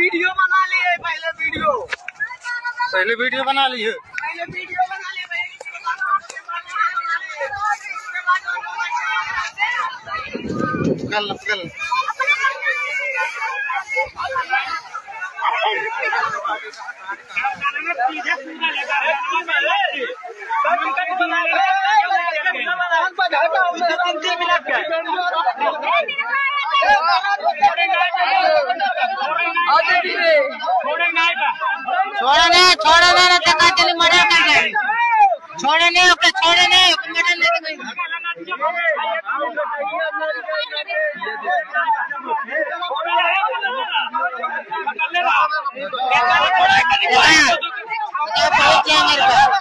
Video बना लिए, पहले वीडियो बना लिए। कल छोड़े नहीं टका चली मर्डर कर जाएगी। छोड़े नहीं मर्डर नहीं मेरे पास